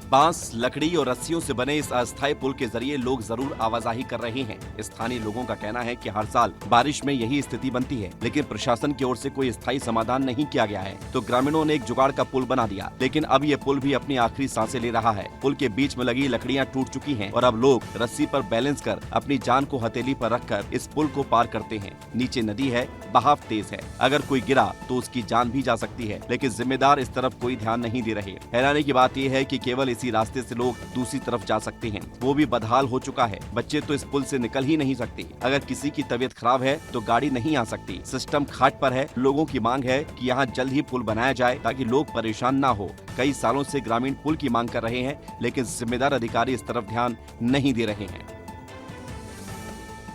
S1: बांस, लकड़ी और रस्सियों से बने इस अस्थायी पुल के जरिए लोग जरूर आवाजाही कर रहे हैं। स्थानीय लोगों का कहना है कि हर साल बारिश में यही स्थिति बनती है, लेकिन प्रशासन की ओर से कोई स्थायी समाधान नहीं किया गया है। तो ग्रामीणों ने एक जुगाड़ का पुल बना दिया, लेकिन अब ये पुल भी अपनी आखिरी सांसें ले रहा है। पुल के बीच में लगी लकड़ियां टूट चुकी हैं और अब लोग रस्सी पर बैलेंस कर अपनी जान को हथेली पर रखकर इस पुल को पार करते हैं। नीचे नदी है, बहाव तेज है, अगर कोई गिरा तो उसकी जान भी जा सकती है, लेकिन जिम्मेदार इस तरफ कोई ध्यान नहीं दे रहे। हैरानी की बात यह है कि केवल इसी रास्ते से लोग दूसरी तरफ जा सकते हैं, वो भी बदहाल हो चुका है। बच्चे तो इस पुल से निकल ही नहीं सकते। अगर किसी की तबीयत खराब है तो गाड़ी नहीं आ सकती। सिस्टम खाट पर है। लोगों की मांग है कि यहाँ जल्द ही पुल बनाया जाए ताकि लोग परेशान ना हो। कई सालों से ग्रामीण पुल की मांग कर रहे हैं, लेकिन जिम्मेदार अधिकारी इस तरफ ध्यान नहीं दे रहे हैं।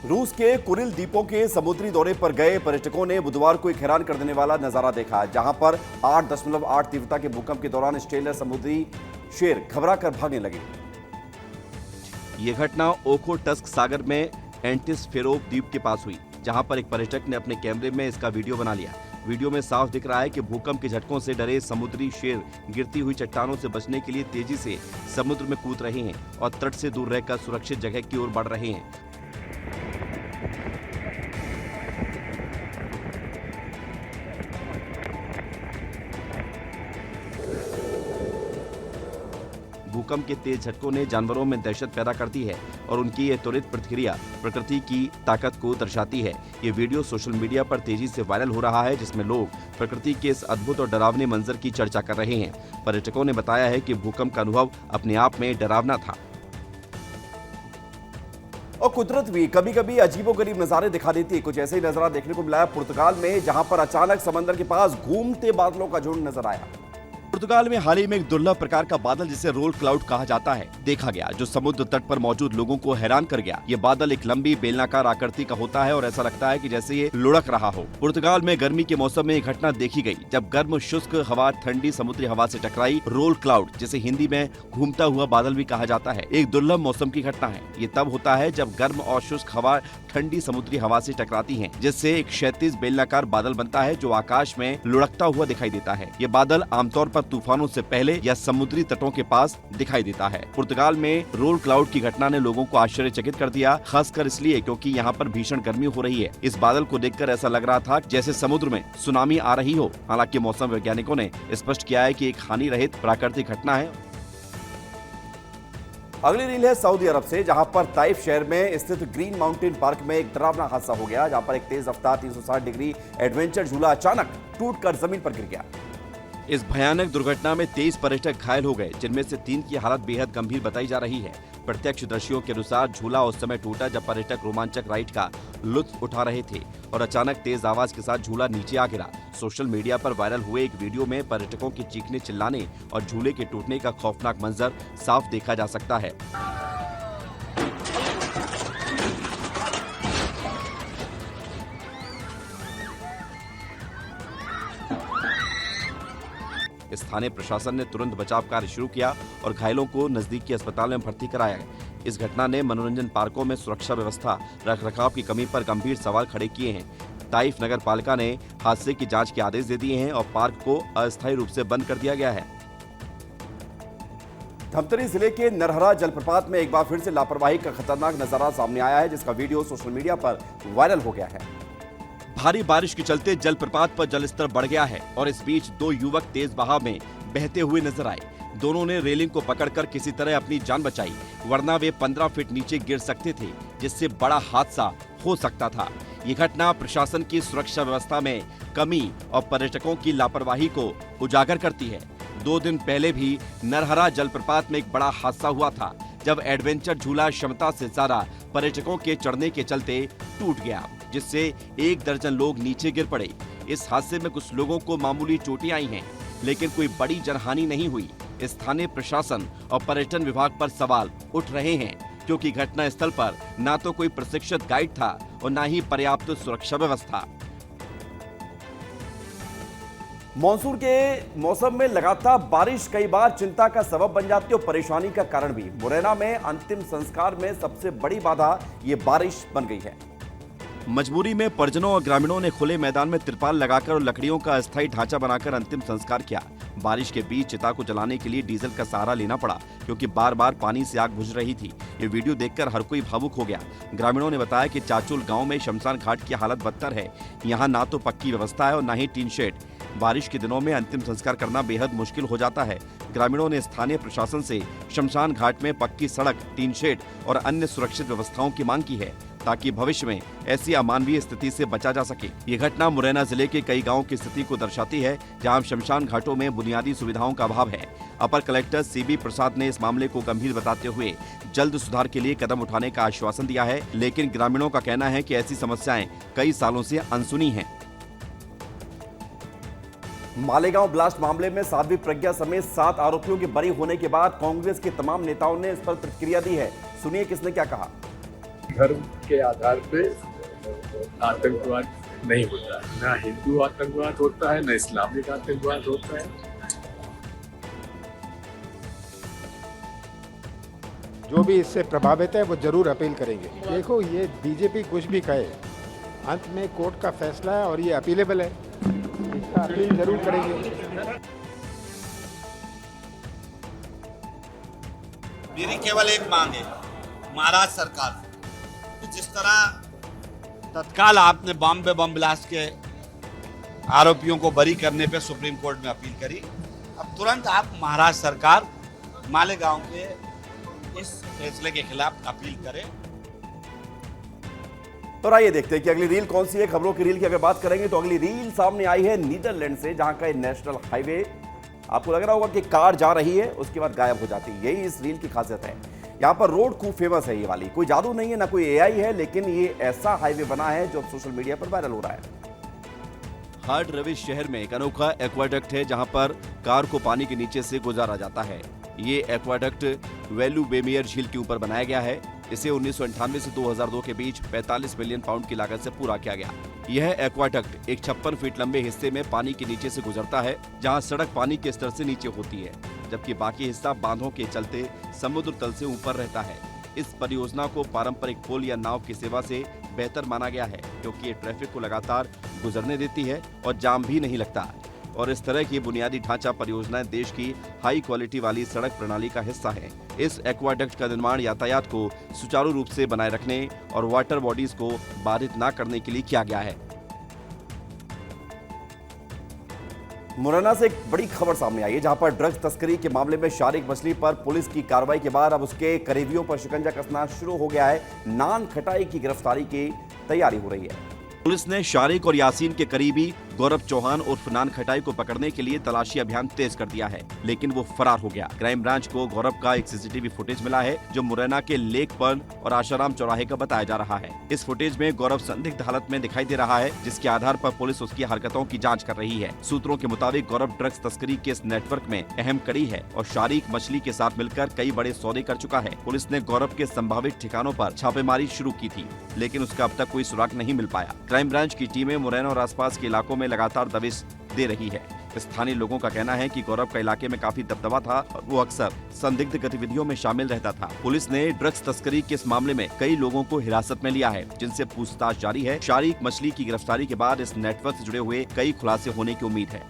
S1: रूस के कुरिल द्वीपों के समुद्री दौरे पर गए पर्यटकों ने बुधवार को एक हैरान कर देने वाला नजारा देखा, जहां पर 8.8 तीव्रता के भूकंप के दौरान स्ट्रेलिया समुद्री शेर घबराकर भागने लगे। ये घटना ओखोटस्क सागर में एंटिसफेरोव द्वीप के पास हुई, जहां पर एक पर्यटक ने अपने कैमरे में इसका वीडियो बना लिया। वीडियो में साफ दिख रहा है कि भूकंप के झटकों से डरे समुद्री शेर गिरती हुई चट्टानों से बचने के लिए तेजी से समुद्र में कूद रहे हैं और तट से दूर रहकर सुरक्षित जगह की ओर बढ़ रहे हैं। भूकंप के तेज झटकों ने जानवरों में दहशत पैदा कर दी है और उनकी ये त्वरित प्रतिक्रिया प्रकृति की ताकत को दर्शाती है। ये वीडियो सोशल मीडिया पर तेजी से वायरल हो रहा है, जिसमें लोग प्रकृति के इस अद्भुत और डरावने मंजर की चर्चा कर रहे हैं। पर्यटकों ने बताया है कि भूकंप का अनुभव अपने आप में डरावना था। और कुदरत भी कभी कभी अजीबोगरीब नजारे दिखा देती है। कुछ ऐसे ही नजारा देखने को मिला है पुर्तगाल में, जहां पर अचानक समंदर के पास घूमते बादलों का झुंड नजर आया। पुर्तगाल में हाल ही में एक दुर्लभ प्रकार का बादल, जिसे रोल क्लाउड कहा जाता है, देखा गया, जो समुद्र तट पर मौजूद लोगों को हैरान कर गया। ये बादल एक लंबी बेलनाकार आकृति का होता है और ऐसा लगता है कि जैसे ये लुढ़क रहा हो। पुर्तगाल में गर्मी के मौसम में एक घटना देखी गई, जब गर्म शुष्क हवा ठंडी समुद्री हवा से टकराई। रोल क्लाउड, जिसे हिंदी में घूमता हुआ बादल भी कहा जाता है, एक दुर्लभ मौसम की घटना है। ये तब होता है जब गर्म और शुष्क हवा ठंडी समुद्री हवा से टकराती है, जिससे एक क्षैतिज बेलनाकार बादल बनता है जो आकाश में लुढ़कता हुआ दिखाई देता है। ये बादल आमतौर पर तूफानों से पहले या समुद्री तटों के पास दिखाई देता है। पुर्तगाल में रोल क्लाउड की घटना ने लोगों को आश्चर्यचकित कर दिया, खासकर इसलिए क्योंकि यहाँ पर भीषण गर्मी हो रही है। इस बादल को देखकर ऐसा लग रहा था जैसे समुद्र में सुनामी आ रही हो। हालांकि मौसम वैज्ञानिकों ने स्पष्ट किया है कि एक हानि रहित प्राकृतिक घटना है। अगली रील है सऊदी अरब से, जहां पर ताइफ शहर में स्थित ग्रीन माउंटेन पार्क में एक डरावना हादसा हो गया, जहां पर एक तेज रफ्तार 360 डिग्री एडवेंचर झूला अचानक टूटकर जमीन पर गिर गया। इस भयानक दुर्घटना में 23 पर्यटक घायल हो गए, जिनमें से 3 की हालत बेहद गंभीर बताई जा रही है। प्रत्यक्षदर्शियों के अनुसार झूला उस समय टूटा जब पर्यटक रोमांचक राइड का लुत्फ उठा रहे थे और अचानक तेज आवाज के साथ झूला नीचे आ गिरा। सोशल मीडिया पर वायरल हुए एक वीडियो में पर्यटकों के चीखने चिल्लाने और झूले के टूटने का खौफनाक मंजर साफ देखा जा सकता है। स्थानीय प्रशासन ने तुरंत बचाव कार्य शुरू किया और घायलों को नजदीकी अस्पताल में भर्ती कराया। इस घटना ने मनोरंजन पार्कों में सुरक्षा व्यवस्था, रखरखाव की कमी पर गंभीर सवाल खड़े किए हैं। ताइफ नगर पालिका ने हादसे की जांच के आदेश दे दिए हैं और पार्क को अस्थायी रूप से बंद कर दिया गया है। धमतरी जिले के नरहरा जलप्रपात में एक बार फिर से लापरवाही का खतरनाक नजारा सामने आया है, जिसका वीडियो सोशल मीडिया पर वायरल हो गया है। भारी बारिश के चलते जलप्रपात पर जलस्तर बढ़ गया है और इस बीच 2 युवक तेज बहाव में बहते हुए नजर आए। दोनों ने रेलिंग को पकड़कर किसी तरह अपनी जान बचाई, वरना वे 15 फीट नीचे गिर सकते थे, जिससे बड़ा हादसा हो सकता था। ये घटना प्रशासन की सुरक्षा व्यवस्था में कमी और पर्यटकों की लापरवाही को उजागर करती है। 2 दिन पहले भी नरहरा जलप्रपात में एक बड़ा हादसा हुआ था, जब एडवेंचर झूला क्षमता से ज्यादा पर्यटकों के चढ़ने के चलते टूट गया, जिससे 1 दर्जन लोग नीचे गिर पड़े। इस हादसे में कुछ लोगों को मामूली चोटें आई हैं, लेकिन कोई बड़ी जनहानि नहीं हुई। स्थानीय प्रशासन और पर्यटन विभाग पर सवाल उठ रहे हैं, क्योंकि घटना स्थल पर न तो कोई प्रशिक्षित गाइड था और न ही पर्याप्त सुरक्षा व्यवस्था। मॉनसून के मौसम में लगातार बारिश कई बार चिंता का सबब बन जाती है और परेशानी का कारण भी। मुरैना में अंतिम संस्कार में सबसे बड़ी बाधा ये बारिश बन गई है। मजबूरी में परिजनों और ग्रामीणों ने खुले मैदान में तिरपाल लगाकर और लकड़ियों का अस्थायी ढांचा बनाकर अंतिम संस्कार किया। बारिश के बीच चिता को जलाने के लिए डीजल का सहारा लेना पड़ा, क्योंकि बार बार पानी से आग बुझ रही थी। ये वीडियो देखकर हर कोई भावुक हो गया। ग्रामीणों ने बताया कि चाचुल गांव में शमशान घाट की हालत बदतर है। यहाँ ना तो पक्की व्यवस्था है और न ही टीन शेड। बारिश के दिनों में अंतिम संस्कार करना बेहद मुश्किल हो जाता है। ग्रामीणों ने स्थानीय प्रशासन से शमशान घाट में पक्की सड़क, टीन शेड और अन्य सुरक्षित व्यवस्थाओं की मांग की है, ताकि भविष्य में ऐसी अमानवीय स्थिति से बचा जा सके। ये घटना मुरैना जिले के कई गांवों की स्थिति को दर्शाती है, जहां शमशान घाटों में बुनियादी सुविधाओं का अभाव है। अपर कलेक्टर CB प्रसाद ने इस मामले को गंभीर बताते हुए जल्द सुधार के लिए कदम उठाने का आश्वासन दिया है, लेकिन ग्रामीणों का कहना है कि ऐसी समस्याएं कई सालों से अनसुनी हैं। मालेगांव ब्लास्ट मामले में साध्वी प्रज्ञा समेत 7 आरोपियों के बरी होने के बाद कांग्रेस के तमाम नेताओं ने इस पर प्रतिक्रिया दी है। सुनिए किसने क्या कहा।
S10: धर्म के आधार पे आतंकवाद नहीं होता है, ना हिंदू आतंकवाद होता है, ना इस्लामिक आतंकवाद होता है।
S11: जो भी इससे प्रभावित है वो जरूर अपील करेंगे। देखो, ये बीजेपी कुछ भी कहे, अंत में कोर्ट का फैसला है और ये अपीलेबल है, इसका अपील जरूर करेंगे।
S12: मेरी केवल एक मांग है महाराष्ट्र सरकार, जिस तरह तत्काल आपने बॉम्बे बम ब्लास्ट के आरोपियों को बरी करने पे सुप्रीम कोर्ट में अपील करी, अब तुरंत आप महाराष्ट्र सरकार मालेगांव के इस फैसले के खिलाफ अपील करें।
S1: तो आइए देखते हैं कि अगली रील कौन सी है। खबरों की रील की अगर बात करेंगे तो अगली रील सामने आई है नीदरलैंड से, जहां का नेशनल हाईवे आपको लग रहा होगा कि कार जा रही है, उसके बाद गायब हो जाती है। यही इस रील की खासियत है। यहाँ पर रोड खूब फेमस है ये वाली, कोई जादू नहीं है ना कोई एआई है, लेकिन ये ऐसा हाईवे बना है जो सोशल मीडिया पर वायरल हो रहा है। हार्ड रविश शहर में एक अनोखा एक्वाडक्ट है जहां पर कार को पानी के नीचे से गुजारा जाता है। ये एक्वाडक्ट वेलू बेमियर झील के ऊपर बनाया गया है। इसे 1998 से 2002 के बीच 45 मिलियन पाउंड की लागत से पूरा किया गया। यह एक्वाडक्ट एक 56 फीट लंबे हिस्से में पानी के नीचे से गुजरता है, जहां सड़क पानी के स्तर से नीचे होती है, जबकि बाकी हिस्सा बांधों के चलते समुद्र तल से ऊपर रहता है। इस परियोजना को पारंपरिक पुल या नाव की सेवा से बेहतर माना गया है, क्योंकि ये ट्रैफिक को लगातार गुजरने देती है और जाम भी नहीं लगता। और इस तरह की बुनियादी ढांचा परियोजनाएं देश की हाई क्वालिटी वाली सड़क प्रणाली का हिस्सा है। इस एक्वाडक्ट का निर्माण यातायात को सुचारू रूप से बनाए रखने और वाटर बॉडीज को बाधित न करने के लिए किया गया है। मुरैना से एक बड़ी खबर सामने आई है, जहां पर ड्रग्स तस्करी के मामले में शारिक मछली पर पुलिस की कार्रवाई के बाद अब उसके करीबियों पर शिकंजा कसना शुरू हो गया है। नान खटाई की गिरफ्तारी की तैयारी हो रही है। पुलिस ने शारिक और यासीन के करीबी गौरव चौहान उर्फ नान खटाई को पकड़ने के लिए तलाशी अभियान तेज कर दिया है, लेकिन वो फरार हो गया। क्राइम ब्रांच को गौरव का एक सीसीटीवी फुटेज मिला है, जो मुरैना के लेक पर्ल और आशाराम चौराहे का बताया जा रहा है। इस फुटेज में गौरव संदिग्ध हालत में दिखाई दे रहा है, जिसके आधार पर पुलिस उसकी हरकतों की जाँच कर रही है। सूत्रों के मुताबिक गौरव ड्रग्स तस्करी के इस नेटवर्क में अहम कड़ी है और शारिक मछली के साथ मिलकर कई बड़े सौदे कर चुका है। पुलिस ने गौरव के संभावित ठिकानों पर छापेमारी शुरू की थी, लेकिन उसका अब तक कोई सुराग नहीं मिल पाया। क्राइम ब्रांच की टीमें मुरैना और आसपास के इलाकों में लगातार दबिश दे रही है। स्थानीय लोगों का कहना है कि गौरव का इलाके में काफी दबदबा था और वो अक्सर संदिग्ध गतिविधियों में शामिल रहता था। पुलिस ने ड्रग्स तस्करी के इस मामले में कई लोगों को हिरासत में लिया है, जिनसे पूछताछ जारी है। शारिक मछली की गिरफ्तारी के बाद इस नेटवर्क से जुड़े हुए कई खुलासे होने की उम्मीद है।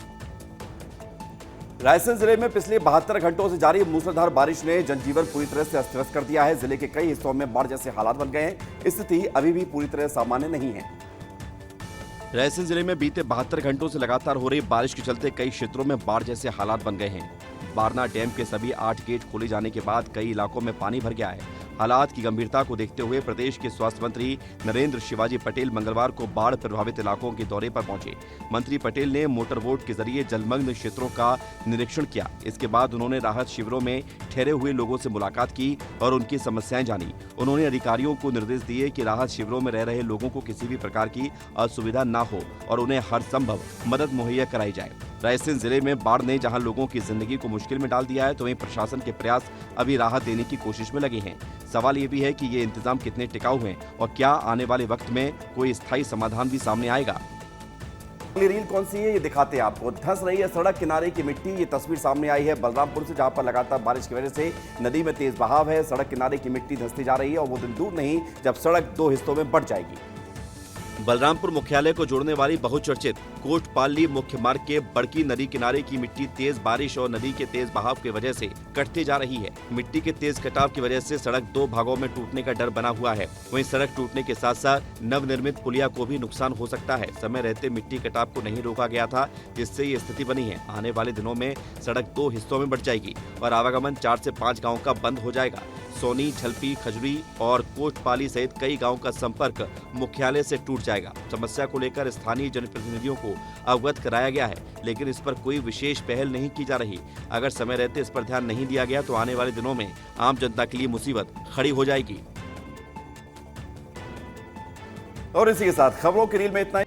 S1: रायसेन जिले में पिछले 72 घंटों से जारी मूसलाधार बारिश ने जनजीवन पूरी तरह से अस्त व्यस्त कर दिया है। जिले के कई हिस्सों में बाढ़ जैसे हालात बन गए हैं। स्थिति अभी भी पूरी तरह सामान्य नहीं है। रायसेन जिले में बीते 72 घंटों से लगातार हो रही बारिश के चलते कई क्षेत्रों में बाढ़ जैसे हालात बन गए हैं। बारना डैम के सभी 8 गेट खोले जाने के बाद कई इलाकों में पानी भर गया है। हालात की गंभीरता को देखते हुए प्रदेश के स्वास्थ्य मंत्री नरेंद्र शिवाजी पटेल मंगलवार को बाढ़ प्रभावित इलाकों के दौरे पर पहुंचे। मंत्री पटेल ने मोटर बोट के जरिए जलमग्न क्षेत्रों का निरीक्षण किया। इसके बाद उन्होंने राहत शिविरों में ठहरे हुए लोगों से मुलाकात की और उनकी समस्याएं जानी। उन्होंने अधिकारियों को निर्देश दिए कि राहत शिविरों में रह रहे लोगों को किसी भी प्रकार की असुविधा न हो और उन्हें हर संभव मदद मुहैया कराई जाए। रायसेन जिले में बाढ़ ने जहां लोगों की जिंदगी को मुश्किल में डाल दिया है, तो वहीं प्रशासन के प्रयास अभी राहत देने की कोशिश में लगे हैं। सवाल ये भी है कि ये इंतजाम कितने टिकाऊ हैं और क्या आने वाले वक्त में कोई स्थायी समाधान भी सामने आएगा। अगली रील कौन सी है ये दिखाते हैं आपको। धंस रही है सड़क किनारे की मिट्टी। ये तस्वीर सामने आई है बलरामपुर से, जहां पर लगातार बारिश की वजह से नदी में तेज बहाव है। सड़क किनारे की मिट्टी धंसती जा रही है और वो दिन दूर नहीं जब सड़क 2 हिस्सों में बंट जाएगी। बलरामपुर मुख्यालय को जोड़ने वाली बहुचर्चित कोटपाली मुख्य मार्ग के बड़की नदी किनारे की मिट्टी तेज बारिश और नदी के तेज बहाव की वजह से कटती जा रही है। मिट्टी के तेज कटाव की वजह से सड़क 2 भागों में टूटने का डर बना हुआ है। वहीं सड़क टूटने के साथ साथ नवनिर्मित पुलिया को भी नुकसान हो सकता है। समय रहते मिट्टी कटाव को नहीं रोका गया था, जिससे ये स्थिति बनी है। आने वाले दिनों में सड़क 2 हिस्सों में बंट जाएगी और आवागमन 4 से 5 गाँव का बंद हो जाएगा। सोनी, झलपी, खजुरी और कोटपाली सहित कई गांवों का संपर्क मुख्यालय से टूट जाएगा। समस्या को लेकर स्थानीय जनप्रतिनिधियों को अवगत कराया गया है, लेकिन इस पर कोई विशेष पहल नहीं की जा रही। अगर समय रहते इस पर ध्यान नहीं दिया गया तो आने वाले दिनों में आम जनता के लिए मुसीबत खड़ी हो जाएगी। और इसी के साथ खबरों की रील में इतना ही।